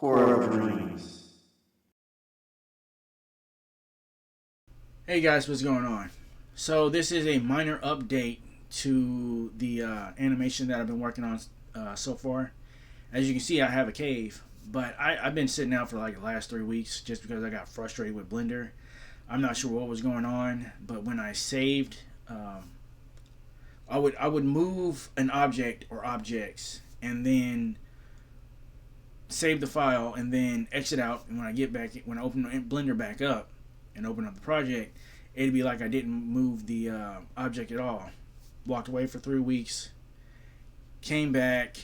Core of Dreams. Hey guys, what's going on? So this is a minor update to the animation that I've been working on so far. As you can see, I have a cave, but I've been sitting out for like the last 3 weeks just because I got frustrated with Blender. I'm not sure what was going on, but when I saved, I would move an object or objects and then save the file and then exit out. And when I get back, when I open Blender back up and open up the project, it'd be like I didn't move the object at all. Walked away for 3 weeks, came back,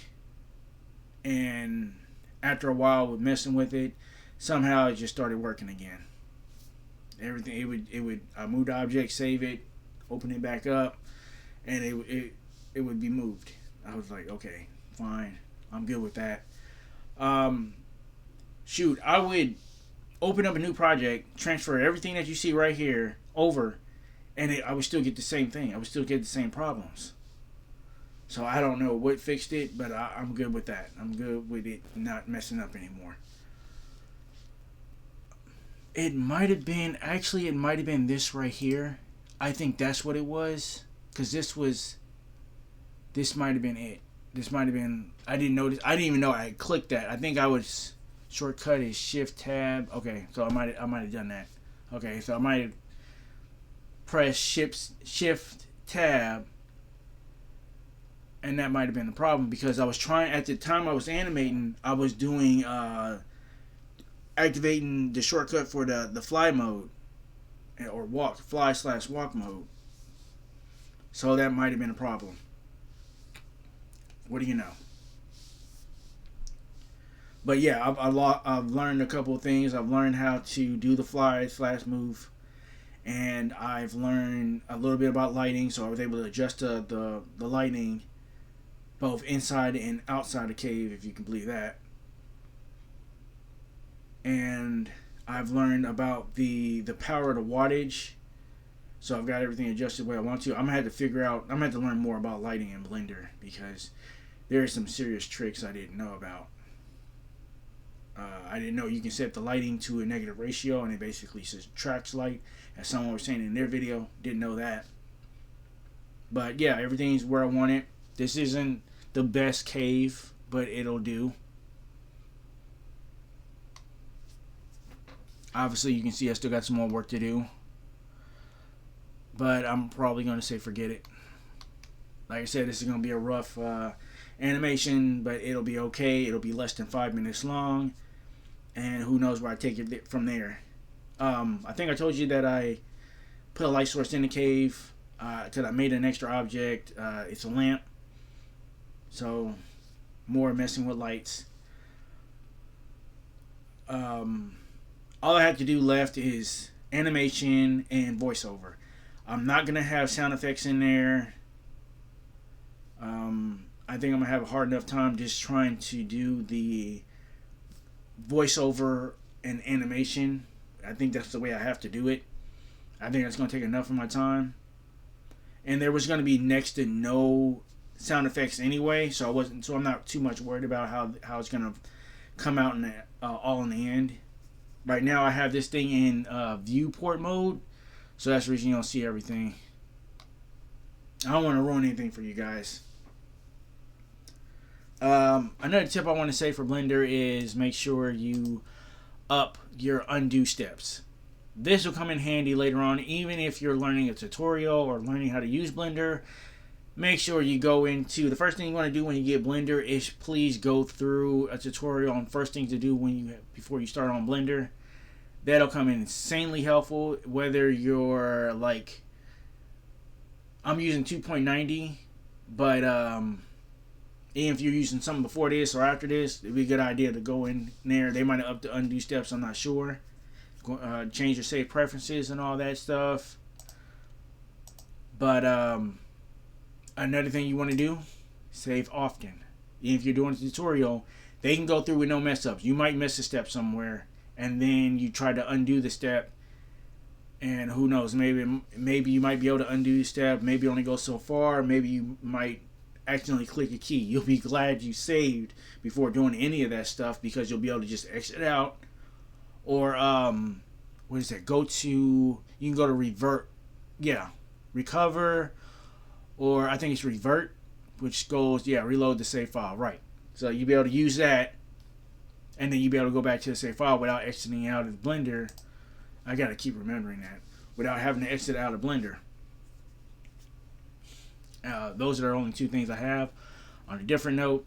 and after a while with messing with it, somehow it just started working again. Everything it would I moved the object, save it, open it back up, and it would be moved. I was like, okay, fine, I'm good with that. Um, Shoot, I would open up a new project, transfer everything that you see right here over, and I would still get the same thing. I would still get the same problems. So I don't know what fixed it, but I'm good with that. I'm good with it not messing up anymore. It might have been, actually, it might have been this right here. I think that's what it was, because this might have been it. This might have been, I didn't notice, I didn't even know I had clicked that. I think I was, shortcut is shift tab. Okay, so I might have done that. Okay, so I might have pressed shift tab, and that might have been the problem, because I was trying, at the time I was animating, I was doing activating the shortcut for the fly mode, or fly/walk mode. So that might have been a problem. What do you know? But yeah, I've learned a couple of things. I've learned how to do the fly/move, and I've learned a little bit about lighting. So I was able to adjust the lighting both inside and outside the cave, if you can believe that. And I've learned about the power of the wattage. So I've got everything adjusted the way I want to. I'm gonna have to figure out. I'm gonna have to learn more about lighting in Blender, because there are some serious tricks I didn't know about. I didn't know you can set the lighting to a negative ratio, and it basically subtracts light, as someone was saying in their video. Didn't know that. But yeah, everything's where I want it. This isn't the best cave, but it'll do. Obviously, you can see I still got some more work to do, but I'm probably going to say forget it. Like I said, this is going to be a rough animation, but it'll be okay. It'll be less than 5 minutes long, and who knows where I take it from there. I think I told you that I put a light source in the cave, because I made an extra object. It's a lamp, so more messing with lights. All I have to do left is animation and voiceover. I'm not going to have sound effects in there. I think I'm going to have a hard enough time just trying to do the voiceover and animation. I think that's the way I have to do it. I think that's going to take enough of my time. And there was going to be next to no sound effects anyway, so I'm not too much worried about how it's going to come out all in the end. Right now I have this thing in viewport mode, so that's the reason you don't see everything. I don't want to ruin anything for you guys. Another tip I want to say for Blender is make sure you up your undo steps. This will come in handy later on, even if you're learning a tutorial or learning how to use Blender. Make sure you go into, the first thing you want to do when you get Blender is please go through a tutorial on first things to do before you start on Blender. That'll come in insanely helpful, whether you're like, I'm using 2.90, but even if you're using something before this or after this, it'd be a good idea to go in there. They might have upped the undo steps, I'm not sure. Change your save preferences and all that stuff. But another thing you want to do, save often. If you're doing a tutorial, they can go through with no mess ups. You might miss a step somewhere, and then you try to undo the step, and who knows, maybe you might be able to undo the step, maybe only go so far, maybe you might accidentally click a key. You'll be glad you saved before doing any of that stuff, because you'll be able to just exit out. Or what is that? You can go to revert. Yeah, recover, or I think it's revert, which goes, reload the save file. Right. So you'll be able to use that, and then you'll be able to go back to the save file without exiting out of Blender. I gotta keep remembering that. Without having to exit out of Blender. Those are the only two things I have. On a different note,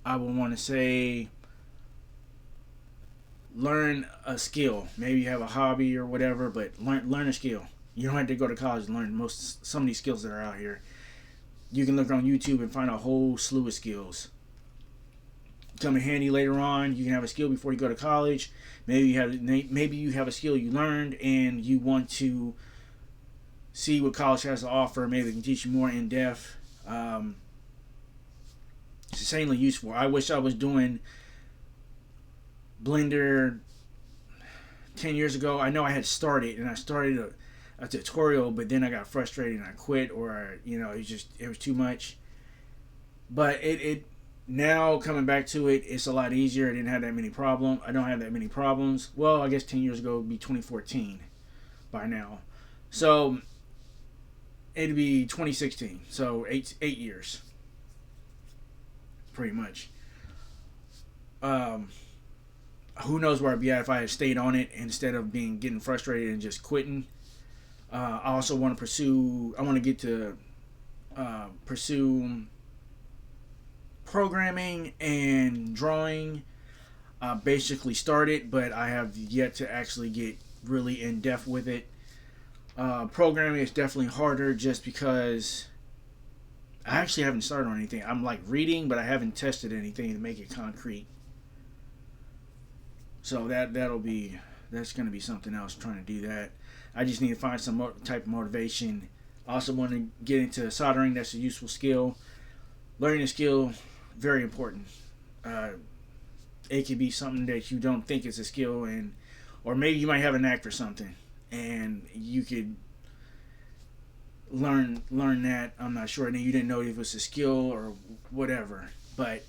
I would want to say learn a skill. Maybe you have a hobby or whatever, but learn a skill. You don't have to go to college and learn some of these skills that are out here. You can look on YouTube and find a whole slew of skills. Come in handy later on. You can have a skill before you go to college. Maybe you have a skill you learned and you want to see what college has to offer. Maybe they can teach you more in depth. It's insanely useful. I wish I was doing Blender 10 years ago. I know I had started, and I started a tutorial, but then I got frustrated and I quit, or it was too much. But it now coming back to it, it's a lot easier. I didn't have that many problems. I don't have that many problems. Well, I guess 10 years ago would be 2014 by now. So it'd be 2016. So eight years, pretty much. Who knows where I'd be at if I had stayed on it instead of getting frustrated and just quitting. I also want to pursue. I want to get to pursue programming and drawing. Basically started, but I have yet to actually get really in depth with it. Programming is definitely harder, just because I actually haven't started on anything. I'm like reading, but I haven't tested anything to make it concrete. So that's going to be something else, trying to do that. I just need to find some type of motivation. I also want to get into soldering. That's a useful skill. Learning a skill, very important. It could be something that you don't think is a skill, or maybe you might have a knack for something, and you could learn that. I'm not sure. And then you didn't know if it was a skill or whatever. But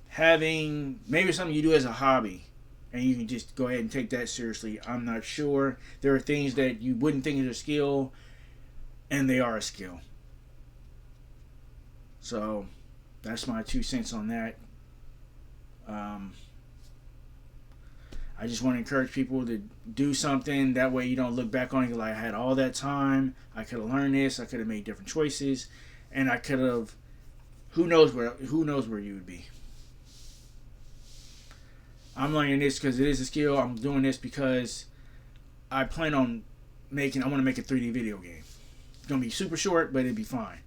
having maybe something you do as a hobby, and you can just go ahead and take that seriously. I'm not sure. There are things that you wouldn't think is a skill, and they are a skill. So that's my 2 cents on that. I just want to encourage people to do something. That way you don't look back on it like, I had all that time. I could have learned this. I could have made different choices, and I could have. Who knows where you would be. I'm learning this because it is a skill. I'm doing this because I plan on I want to make a 3D video game. It's going to be super short, but it'd be fine.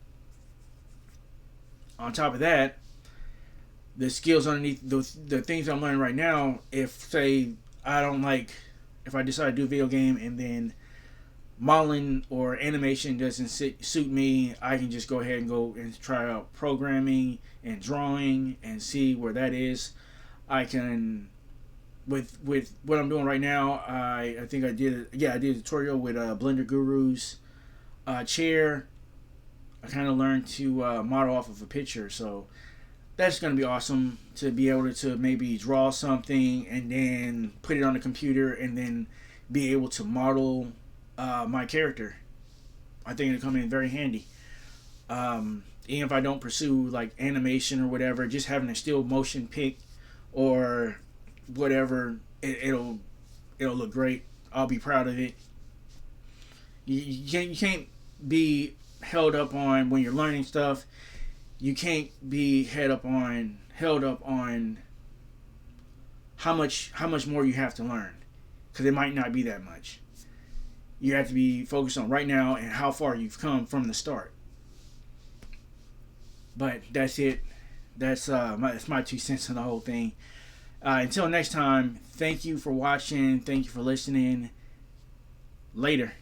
On top of that, the skills underneath the things I'm learning right now, if I decide to do a video game and then modeling or animation doesn't suit me, I can just go ahead and go and try out programming and drawing and see where that is. I can, with what I'm doing right now, I think I did a tutorial with Blender Guru's chair. I kind of learned to model off of a picture, so that's going to be awesome to be able to maybe draw something and then put it on the computer and then be able to model my character. I think it'll come in very handy. Even if I don't pursue like animation or whatever, just having a still motion pick or whatever, it'll look great. I'll be proud of it. You can't be held up on when you're learning stuff. You can't be held up on how much more you have to learn, because it might not be that much. You have to be focused on right now and how far you've come from the start. But that's it. That's my 2 cents on the whole thing. Until next time, thank you for watching. Thank you for listening. Later.